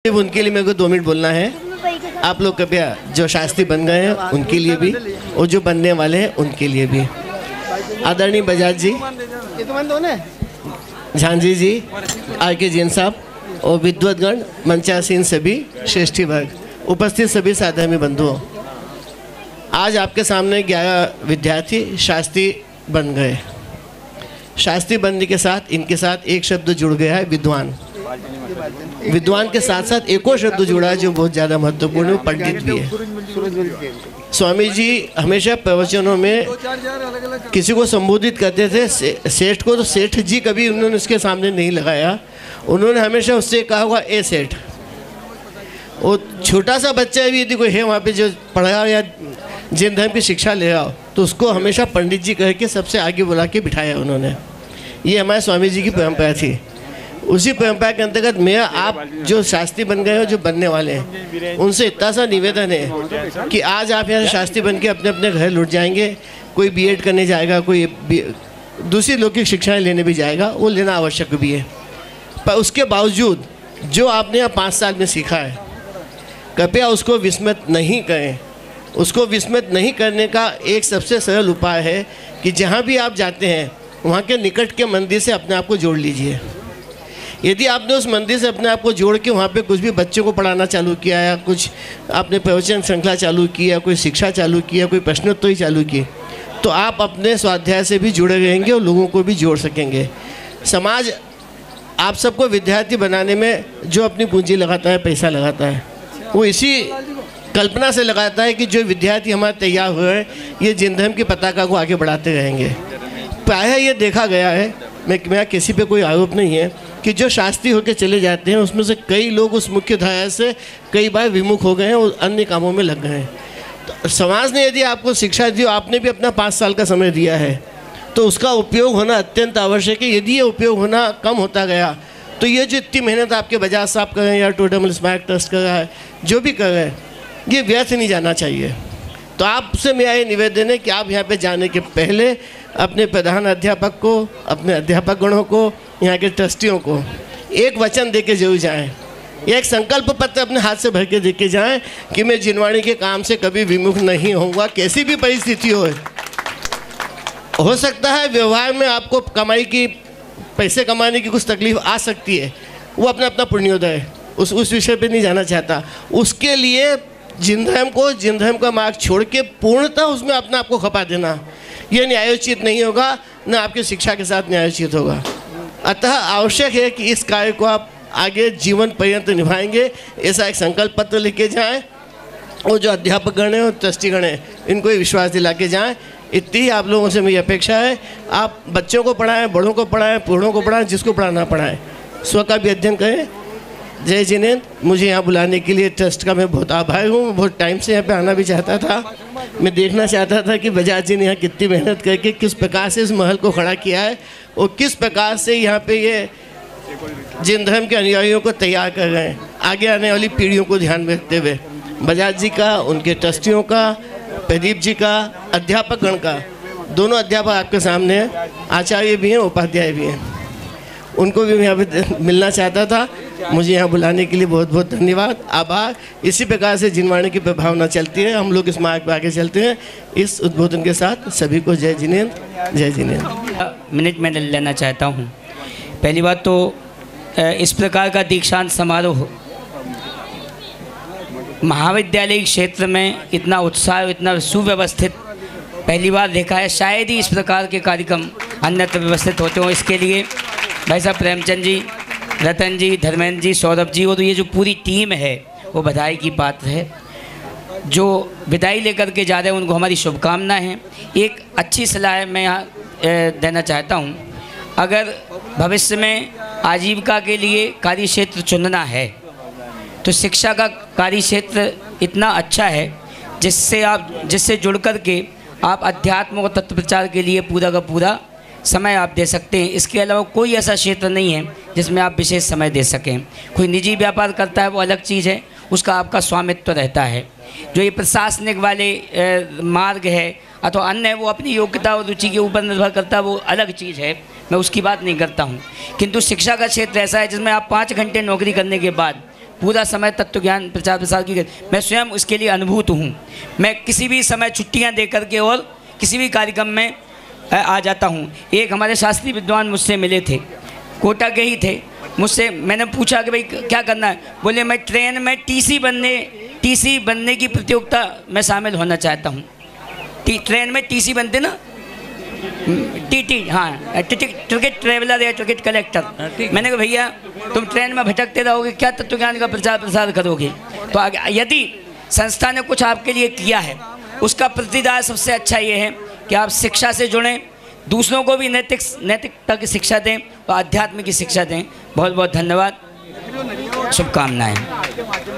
उनके लिए मेरे को 2 मिनट बोलना है। आप लोग कृपया जो शास्त्री बन गए हैं उनके लिए भी और जो बनने वाले हैं उनके लिए भी। आदरणीय बजाज जी, झांझी जी, RK जैन साहब और विद्वतगण, मंचासीन सभी श्रेष्ठी वर्ग, उपस्थित सभी साधर्मी बंधुओं, आज आपके सामने 11 विद्यार्थी शास्त्री बन गए। शास्त्री बनने के साथ इनके साथ एक शब्द जुड़ गया है, विद्वान। विद्वान के साथ साथ एक और शब्द जुड़ा है जो बहुत ज़्यादा महत्वपूर्ण है, पंडित भी है। स्वामी जी हमेशा प्रवचनों में किसी को संबोधित करते थे सेठ को, तो सेठ जी कभी उन्होंने उसके सामने नहीं लगाया। उन्होंने हमेशा उससे कहा होगा ए सेठ। वो छोटा सा बच्चा भी यदि कोई है वहाँ पे जो पढ़ा या जैन धर्म की शिक्षा ले आओ तो उसको हमेशा पंडित जी कह के सबसे आगे बुला के बिठाया उन्होंने। ये हमारे स्वामी जी की परंपरा थी। उसी परंपरा के अंतर्गत मेरा आप जो शास्त्री बन गए हो, जो बनने वाले हैं, उनसे इतना सा निवेदन है कि आज आप यहाँ शास्त्री बन के अपने अपने घर लौट जाएंगे। कोई B.Ed करने जाएगा, कोई दूसरी लौकिक शिक्षाएं लेने भी जाएगा, वो लेना आवश्यक भी है। पर उसके बावजूद जो आपने यहाँ 5 साल में सीखा है, कृपया उसको विस्मृत नहीं करें। उसको विस्मृत नहीं करने का एक सबसे सरल उपाय है कि जहाँ भी आप जाते हैं वहाँ के निकट के मंदिर से अपने आप को जोड़ लीजिए। यदि आपने उस मंदिर से अपने आप को जोड़ के वहाँ पे कुछ भी बच्चों को पढ़ाना चालू किया या कुछ आपने प्रवचन श्रृंखला चालू की या कोई शिक्षा चालू की या कोई प्रश्नोत्तरी चालू की, तो आप अपने स्वाध्याय से भी जुड़े रहेंगे और लोगों को भी जोड़ सकेंगे। समाज आप सबको विद्यार्थी बनाने में जो अपनी पूंजी लगाता है, पैसा लगाता है, वो इसी कल्पना से लगाता है कि जो विद्यार्थी हमारे तैयार हुए हैं ये जैन धर्म की पताका को आगे बढ़ाते रहेंगे। प्रायः ये देखा गया है, मेरा किसी पे कोई आरोप नहीं है, कि जो शास्त्री होकर चले जाते हैं उसमें से कई लोग उस मुख्य धारा से कई बार विमुख हो गए हैं और अन्य कामों में लग गए हैं। तो समाज ने यदि आपको शिक्षा दी, आपने भी अपना 5 साल का समय दिया है, तो उसका उपयोग होना अत्यंत आवश्यक है। यदि ये उपयोग होना कम होता गया तो ये जो इतनी मेहनत आपके बजाज साहब कर रहे हैं या टोडरमल स्मारक ट्रस्ट कर रहा है, जो भी कर रहे हैं, ये व्यर्थ नहीं जाना चाहिए। तो आपसे मेरा ये निवेदन है कि आप यहाँ पे जाने के पहले अपने प्रधान अध्यापक को, अपने अध्यापक गणों को, यहाँ के ट्रस्टियों को एक वचन दे के जरूर जाएँ। एक संकल्प पत्र अपने हाथ से भर के दे के जाएँ कि मैं जिनवाणी के काम से कभी विमुख नहीं होऊंगा, कैसी भी परिस्थिति हो सकता है व्यवहार में आपको कमाई की, पैसे कमाने की कुछ तकलीफ आ सकती है, वो अपना अपना पुण्योदय है, उस विषय पे नहीं जाना चाहता। उसके लिए जैन धर्म का मार्ग छोड़ के पूर्णतः उसमें अपने आप को खपा देना, यह न्यायोचित नहीं होगा, न आपकी शिक्षा के साथ न्यायोचित होगा। अतः आवश्यक है कि इस कार्य को आप आगे जीवन पर्यंत निभाएंगे, ऐसा एक संकल्प पत्र लिख के जाएँ और जो अध्यापकगण हैं और ट्रस्टीगण हैं इनको विश्वास दिला के जाएँ। इतनी ही आप लोगों से मेरी अपेक्षा है। आप बच्चों को पढ़ाएं, बड़ों को पढ़ाएं, बूढ़ों को पढ़ाएं, जिसको पढ़ाना पढ़ाएं, स्व का भी अध्ययन करें। जय जिनेंद्र, मुझे यहाँ बुलाने के लिए ट्रस्ट का मैं बहुत आभारी हूँ। बहुत टाइम से यहाँ पे आना भी चाहता था। मैं देखना चाहता था कि बजाज जी ने यहाँ कितनी मेहनत करके किस प्रकार से इस महल को खड़ा किया है और किस प्रकार से यहाँ पे ये जैन धर्म के अनुयायियों को तैयार कर रहे हैं, आगे आने वाली पीढ़ियों को ध्यान में रखते हुए। बजाज जी का, उनके ट्रस्टियों का, प्रदीप जी का, अध्यापकगण का, दोनों अध्यापक आपके सामने हैं, आचार्य भी हैं, उपाध्याय भी हैं, उनको भी मैं यहाँ पे मिलना चाहता था। मुझे यहाँ बुलाने के लिए बहुत बहुत धन्यवाद, आभार। इसी प्रकार से जिनवाणी की प्रभावना चलती है, हम लोग इस मार्ग पर आगे चलते हैं। इस उद्बोधन के साथ सभी को जय जिनेंद्र, जय जिनेंद्र। मिनट में लेना चाहता हूँ। पहली बात तो इस प्रकार का दीक्षांत समारोह महाविद्यालय क्षेत्र में इतना उत्साह, इतना सुव्यवस्थित पहली बार देखा है। शायद ही इस प्रकार के कार्यक्रम अन्यत्र व्यवस्थित होते हों। इसके लिए भाई साहब प्रेमचंद जी, रतन जी, धर्मेंद्र जी, सौरभ जी और ये जो पूरी टीम है वो बधाई की पात्र है। जो विदाई लेकर के जा रहे हैं उनको हमारी शुभकामनाएं हैं। एक अच्छी सलाह मैं यहाँ देना चाहता हूँ, अगर भविष्य में आजीविका के लिए कार्य क्षेत्र चुनना है तो शिक्षा का कार्य क्षेत्र इतना अच्छा है जिससे जुड़ कर के आप अध्यात्म और तत्व प्रचार के लिए पूरा का पूरा समय आप दे सकते हैं। इसके अलावा कोई ऐसा क्षेत्र नहीं है जिसमें आप विशेष समय दे सकें। कोई निजी व्यापार करता है वो अलग चीज़ है, उसका आपका स्वामित्व रहता है। जो ये प्रशासनिक वाले मार्ग है अथवा अन्य, वो अपनी योग्यता और रुचि के ऊपर निर्भर करता है, वो अलग चीज़ है, मैं उसकी बात नहीं करता हूँ। किंतु शिक्षा का क्षेत्र ऐसा है जिसमें आप 5 घंटे नौकरी करने के बाद पूरा समय तत्व ज्ञान प्रचार प्रसार की मैं स्वयं उसके लिए अनुभूत हूँ। मैं किसी भी समय छुट्टियाँ दे करके और किसी भी कार्यक्रम में आ जाता हूँ। एक हमारे शास्त्रीय विद्वान मुझसे मिले थे, कोटा के ही थे। मुझसे मैंने पूछा कि भाई क्या करना है? बोले मैं ट्रेन में टीसी बनने की प्रतियोगिता में शामिल होना चाहता हूँ। ट्रेन में टीसी बनते ना, टीटी, हाँ, टिकट ट्रेवलर या टिकट कलेक्टर। मैंने कहा भैया तुम ट्रेन में भटकते रहोगे, क्या तत्व ज्ञान का प्रचार प्रसार करोगे? तो यदि संस्था ने कुछ आपके लिए किया है उसका प्रतिदान सबसे अच्छा ये है कि आप शिक्षा से जुड़ें, दूसरों को भी नैतिकता की शिक्षा दें और आध्यात्म की शिक्षा दें। बहुत बहुत धन्यवाद, शुभकामनाएं।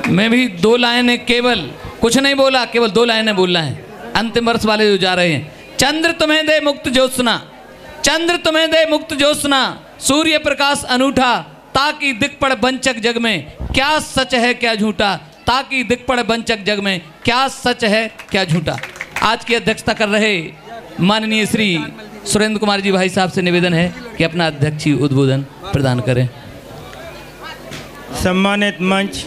मैं भी 2 लाइनें, केवल कुछ नहीं बोला, केवल 2 लाइनें बोलना है। अंतिम वर्ष वाले जो जा रहे हैं, चंद्र तुम्हें दे मुक्त ज्योत्सना, चंद्र तुम्हें दे मुक्त ज्योत्सना, सूर्य प्रकाश अनूठा, ताकि दिख पड़ बंचक जग में क्या सच है क्या झूठा, ताकि दिख पड़ बंचक जग में क्या सच है क्या झूठा। आज की अध्यक्षता कर रहे माननीय श्री सुरेंद्र कुमार जी भाई साहब से निवेदन है कि अपना अध्यक्षीय उद्बोधन प्रदान करें। सम्मानित मंच,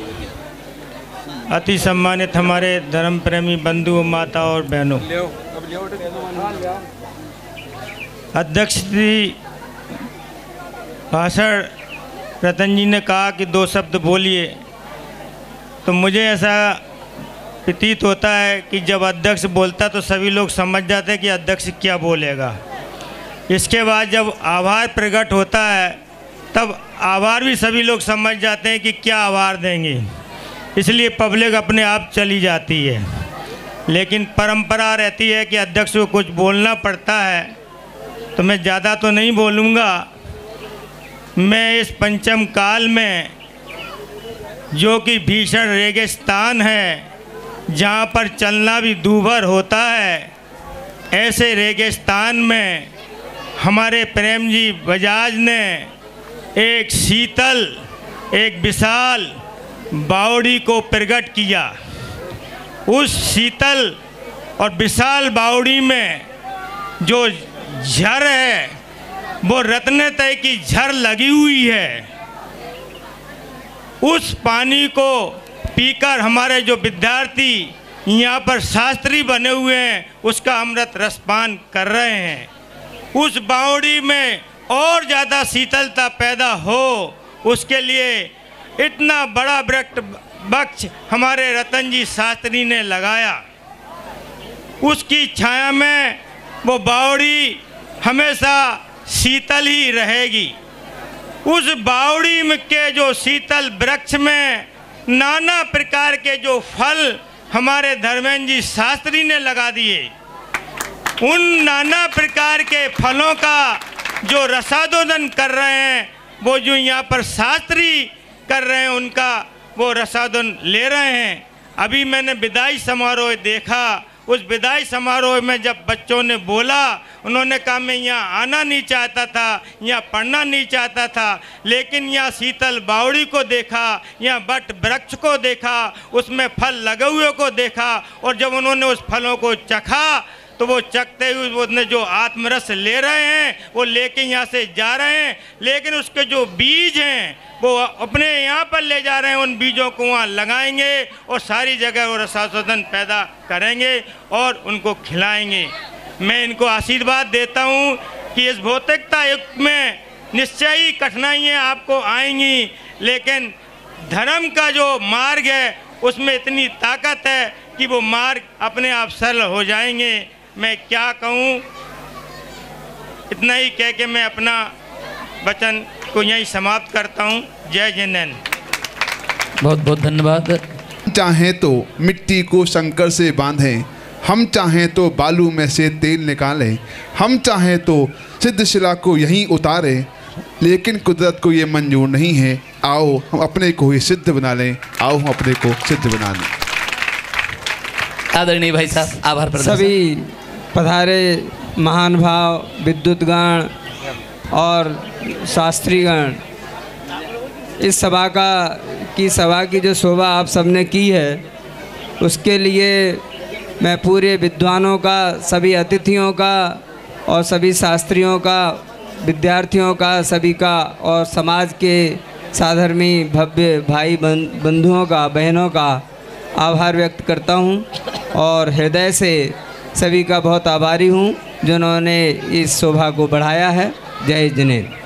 अति सम्मानित हमारे धर्म प्रेमी बंधु, माता और बहनों, अध्यक्ष जी भाषण रतन जी ने कहा कि 2 शब्द बोलिए, तो मुझे ऐसा प्रतीत होता है कि जब अध्यक्ष बोलता तो सभी लोग समझ जाते हैं कि अध्यक्ष क्या बोलेगा। इसके बाद जब आभार प्रकट होता है तब आभार भी सभी लोग समझ जाते हैं कि क्या आभार देंगे, इसलिए पब्लिक अपने आप चली जाती है। लेकिन परंपरा रहती है कि अध्यक्ष को कुछ बोलना पड़ता है, तो मैं ज़्यादा तो नहीं बोलूँगा। मैं इस पंचम काल में, जो कि भीषण रेगिस्तान है, जहाँ पर चलना भी दूभर होता है, ऐसे रेगिस्तान में हमारे प्रेम जी बजाज ने एक शीतल, एक विशाल बावड़ी को प्रकट किया। उस शीतल और विशाल बावड़ी में जो झर है वो रत्नतय की झर लगी हुई है। उस पानी को पीकर हमारे जो विद्यार्थी यहाँ पर शास्त्री बने हुए हैं उसका अमृत रसपान कर रहे हैं। उस बावड़ी में और ज़्यादा शीतलता पैदा हो, उसके लिए इतना बड़ा वृक्ष हमारे रतन जी शास्त्री ने लगाया। उसकी छाया में वो बावड़ी हमेशा शीतल ही रहेगी। उस बावड़ी में के जो शीतल वृक्ष में नाना प्रकार के जो फल हमारे धर्मेंद्र जी शास्त्री ने लगा दिए, उन नाना प्रकार के फलों का जो रसादोदन कर रहे हैं, वो जो यहाँ पर शास्त्री कर रहे हैं उनका वो रसादोदन ले रहे हैं। अभी मैंने विदाई समारोह देखा। उस विदाई समारोह में जब बच्चों ने बोला, उन्होंने कहा मैं यहाँ आना नहीं चाहता था, यहाँ पढ़ना नहीं चाहता था, लेकिन यहाँ शीतल बावड़ी को देखा, यहाँ बट वृक्ष को देखा, उसमें फल लगे हुए को देखा, और जब उन्होंने उस फलों को चखा तो वो चखते हुए उसने जो आत्मरस ले रहे हैं वो लेके यहाँ से जा रहे हैं, लेकिन उसके जो बीज हैं वो अपने यहाँ पर ले जा रहे हैं। उन बीजों को वहाँ लगाएंगे और सारी जगह वो रसास्वादन पैदा करेंगे और उनको खिलाएंगे। मैं इनको आशीर्वाद देता हूँ कि इस भौतिकता युग में निश्चय ही कठिनाइयाँ आपको आएंगी, लेकिन धर्म का जो मार्ग है उसमें इतनी ताकत है कि वो मार्ग अपने आप सरल हो जाएंगे। मैं क्या कहूँ, इतना ही कह के मैं अपना वचन को यहीं समाप्त करता हूँ। जय जिनेन्द्र। बहुत बहुत धन्यवाद। चाहें तो मिट्टी को शंकर से बांधें, हम चाहें तो बालू में से तेल निकालें, हम चाहें तो सिद्ध शिला को यहीं उतारें, लेकिन कुदरत को ये मंजूर नहीं है। आओ हम अपने को ही सिद्ध बना लें, आओ हम अपने को सिद्ध बना लें। आदरणीय भाई साहब, आभार प्रदर्शन। सभी पधारे महान भाव विद्युतगण और शास्त्रीगण, इस सभा की जो शोभा आप सबने की है उसके लिए मैं पूरे विद्वानों का, सभी अतिथियों का और सभी शास्त्रियों का, विद्यार्थियों का, सभी का और समाज के साधर्मी भव्य भाई बंधुओं का, बहनों का आभार व्यक्त करता हूँ और हृदय से सभी का बहुत आभारी हूँ जिन्होंने इस शोभा को बढ़ाया है। जय जिनेंद्र।